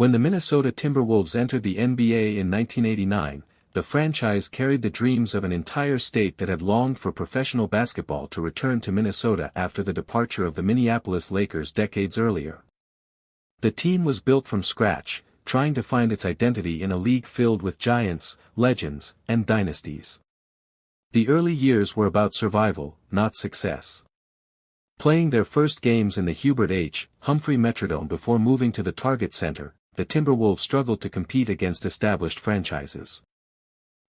When the Minnesota Timberwolves entered the NBA in 1989, the franchise carried the dreams of an entire state that had longed for professional basketball to return to Minnesota after the departure of the Minneapolis Lakers decades earlier. The team was built from scratch, trying to find its identity in a league filled with giants, legends, and dynasties. The early years were about survival, not success. Playing their first games in the Hubert H. Humphrey Metrodome before moving to the Target Center, the Timberwolves struggled to compete against established franchises.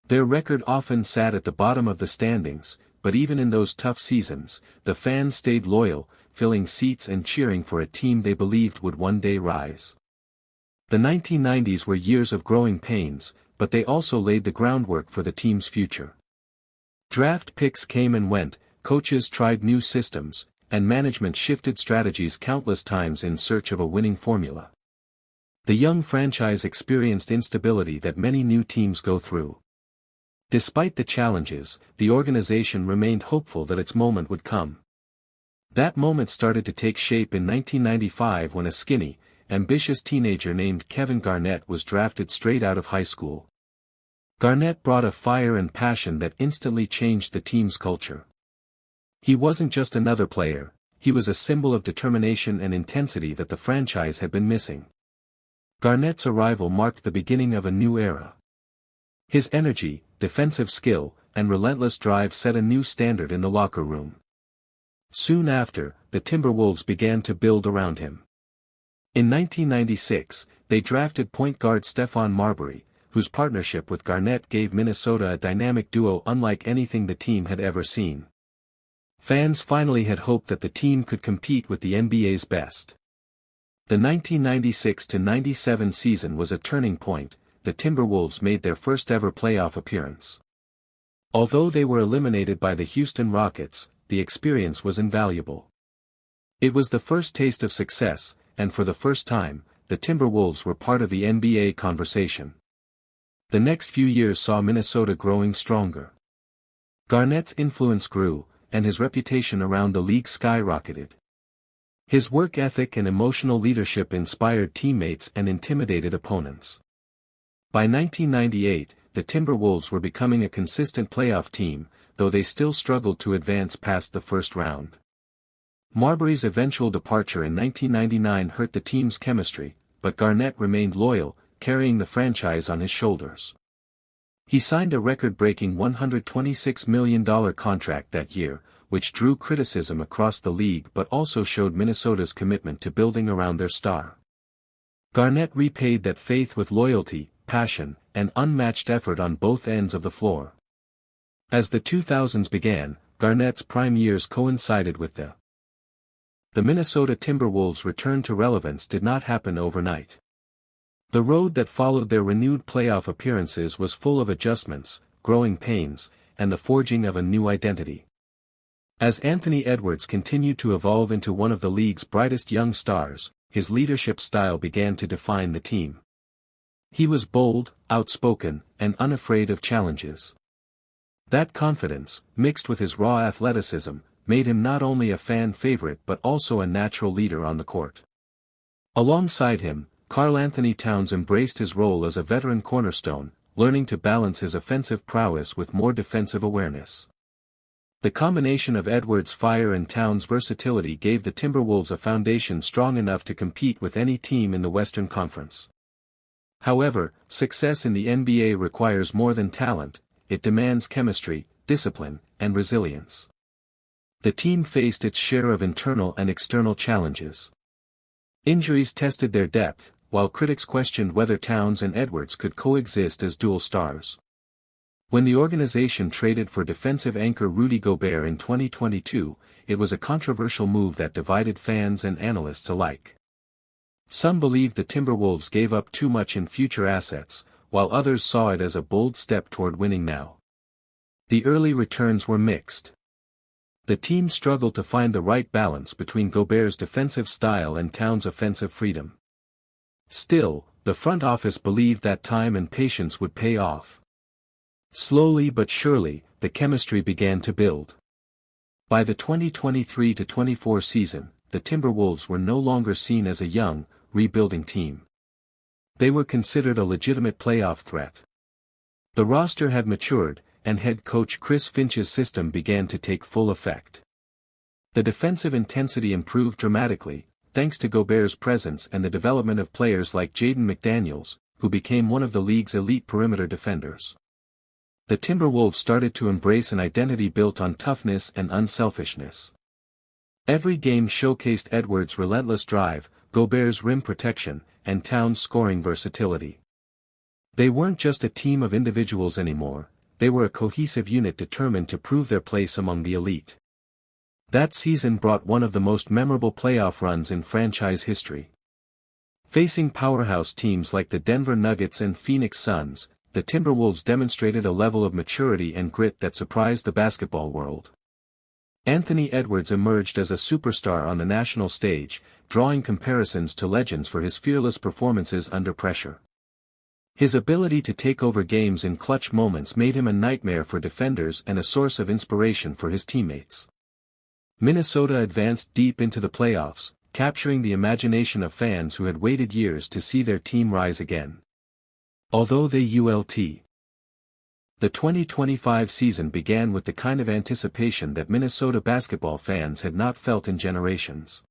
Their record often sat at the bottom of the standings, but even in those tough seasons, the fans stayed loyal, filling seats and cheering for a team they believed would one day rise. The 1990s were years of growing pains, but they also laid the groundwork for the team's future. Draft picks came and went, coaches tried new systems, and management shifted strategies countless times in search of a winning formula. The young franchise experienced instability that many new teams go through. Despite the challenges, the organization remained hopeful that its moment would come. That moment started to take shape in 1995 when a skinny, ambitious teenager named Kevin Garnett was drafted straight out of high school. Garnett brought a fire and passion that instantly changed the team's culture. He wasn't just another player, he was a symbol of determination and intensity that the franchise had been missing. Garnett's arrival marked the beginning of a new era. His energy, defensive skill, and relentless drive set a new standard in the locker room. Soon after, the Timberwolves began to build around him. In 1996, they drafted point guard Stephon Marbury, whose partnership with Garnett gave Minnesota a dynamic duo unlike anything the team had ever seen. Fans finally had hoped that the team could compete with the NBA's best. The 1996-97 season was a turning point. The Timberwolves made their first-ever playoff appearance. Although they were eliminated by the Houston Rockets, the experience was invaluable. It was the first taste of success, and for the first time, the Timberwolves were part of the NBA conversation. The next few years saw Minnesota growing stronger. Garnett's influence grew, and his reputation around the league skyrocketed. His work ethic and emotional leadership inspired teammates and intimidated opponents. By 1998, the Timberwolves were becoming a consistent playoff team, though they still struggled to advance past the first round. Marbury's eventual departure in 1999 hurt the team's chemistry, but Garnett remained loyal, carrying the franchise on his shoulders. He signed a record-breaking $126 million contract that year, which drew criticism across the league but also showed Minnesota's commitment to building around their star. Garnett repaid that faith with loyalty, passion, and unmatched effort on both ends of the floor. As the 2000s began, Garnett's prime years coincided with the Minnesota Timberwolves' return to relevance did not happen overnight. The road that followed their renewed playoff appearances was full of adjustments, growing pains, and the forging of a new identity. As Anthony Edwards continued to evolve into one of the league's brightest young stars, his leadership style began to define the team. He was bold, outspoken, and unafraid of challenges. That confidence, mixed with his raw athleticism, made him not only a fan favorite but also a natural leader on the court. Alongside him, Karl-Anthony Towns embraced his role as a veteran cornerstone, learning to balance his offensive prowess with more defensive awareness. The combination of Edwards' fire and Towns' versatility gave the Timberwolves a foundation strong enough to compete with any team in the Western Conference. However, success in the NBA requires more than talent, it demands chemistry, discipline, and resilience. The team faced its share of internal and external challenges. Injuries tested their depth, while critics questioned whether Towns and Edwards could coexist as dual stars. When the organization traded for defensive anchor Rudy Gobert in 2022, it was a controversial move that divided fans and analysts alike. Some believed the Timberwolves gave up too much in future assets, while others saw it as a bold step toward winning now. The early returns were mixed. The team struggled to find the right balance between Gobert's defensive style and Towns' offensive freedom. Still, the front office believed that time and patience would pay off. Slowly but surely, the chemistry began to build. By the 2023-24 season, the Timberwolves were no longer seen as a young, rebuilding team. They were considered a legitimate playoff threat. The roster had matured, and head coach Chris Finch's system began to take full effect. The defensive intensity improved dramatically, thanks to Gobert's presence and the development of players like Jaden McDaniels, who became one of the league's elite perimeter defenders. The Timberwolves started to embrace an identity built on toughness and unselfishness. Every game showcased Edwards' relentless drive, Gobert's rim protection, and Towns' scoring versatility. They weren't just a team of individuals anymore, they were a cohesive unit determined to prove their place among the elite. That season brought one of the most memorable playoff runs in franchise history. Facing powerhouse teams like the Denver Nuggets and Phoenix Suns, the Timberwolves demonstrated a level of maturity and grit that surprised the basketball world. Anthony Edwards emerged as a superstar on the national stage, drawing comparisons to legends for his fearless performances under pressure. His ability to take over games in clutch moments made him a nightmare for defenders and a source of inspiration for his teammates. Minnesota advanced deep into the playoffs, capturing the imagination of fans who had waited years to see their team rise again. Although they ULT. The 2025 season began with the kind of anticipation that Minnesota basketball fans had not felt in generations.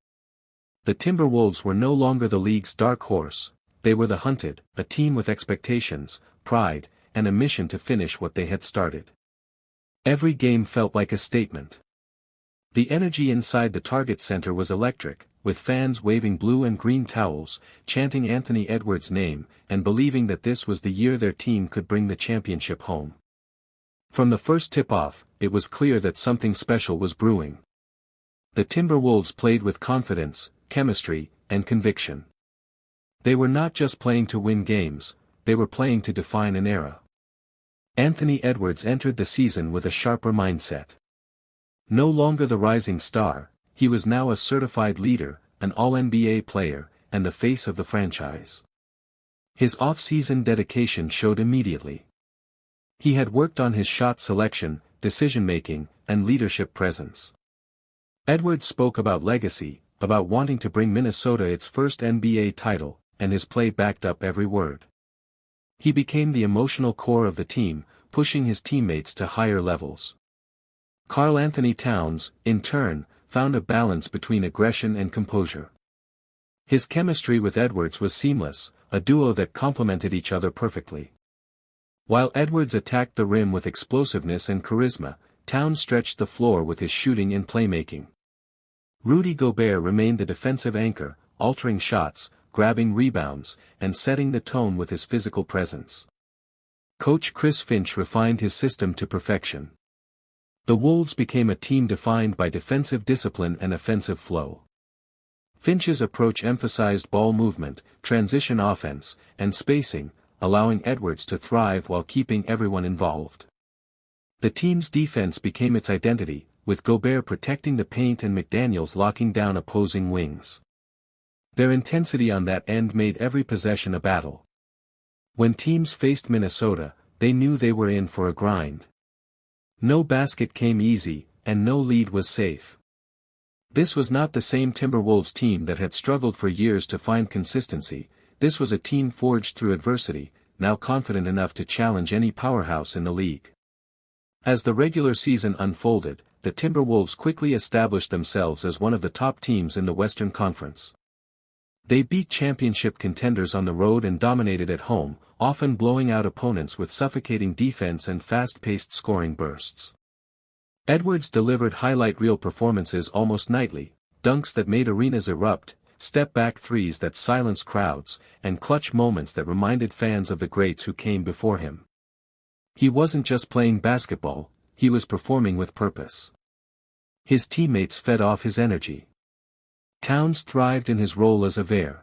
The Timberwolves were no longer the league's dark horse, they were the hunted, a team with expectations, pride, and a mission to finish what they had started. Every game felt like a statement. The energy inside the Target Center was electric, with fans waving blue and green towels, chanting Anthony Edwards' name, and believing that this was the year their team could bring the championship home. From the first tip-off, it was clear that something special was brewing. The Timberwolves played with confidence, chemistry, and conviction. They were not just playing to win games, they were playing to define an era. Anthony Edwards entered the season with a sharper mindset. No longer the rising star, he was now a certified leader, an All-NBA player, and the face of the franchise. His off-season dedication showed immediately. He had worked on his shot selection, decision-making, and leadership presence. Edwards spoke about legacy, about wanting to bring Minnesota its first NBA title, and his play backed up every word. He became the emotional core of the team, pushing his teammates to higher levels. Karl-Anthony Towns, in turn, found a balance between aggression and composure. His chemistry with Edwards was seamless, a duo that complemented each other perfectly. While Edwards attacked the rim with explosiveness and charisma, Towns stretched the floor with his shooting and playmaking. Rudy Gobert remained the defensive anchor, altering shots, grabbing rebounds, and setting the tone with his physical presence. Coach Chris Finch refined his system to perfection. The Wolves became a team defined by defensive discipline and offensive flow. Finch's approach emphasized ball movement, transition offense, and spacing, allowing Edwards to thrive while keeping everyone involved. The team's defense became its identity, with Gobert protecting the paint and McDaniels locking down opposing wings. Their intensity on that end made every possession a battle. When teams faced Minnesota, they knew they were in for a grind. No basket came easy, and no lead was safe. This was not the same Timberwolves team that had struggled for years to find consistency, this was a team forged through adversity, now confident enough to challenge any powerhouse in the league. As the regular season unfolded, the Timberwolves quickly established themselves as one of the top teams in the Western Conference. They beat championship contenders on the road and dominated at home, often blowing out opponents with suffocating defense and fast-paced scoring bursts. Edwards delivered highlight reel performances almost nightly, dunks that made arenas erupt, step-back threes that silenced crowds, and clutch moments that reminded fans of the greats who came before him. He wasn't just playing basketball, he was performing with purpose. His teammates fed off his energy. Towns thrived in his role as a Ver.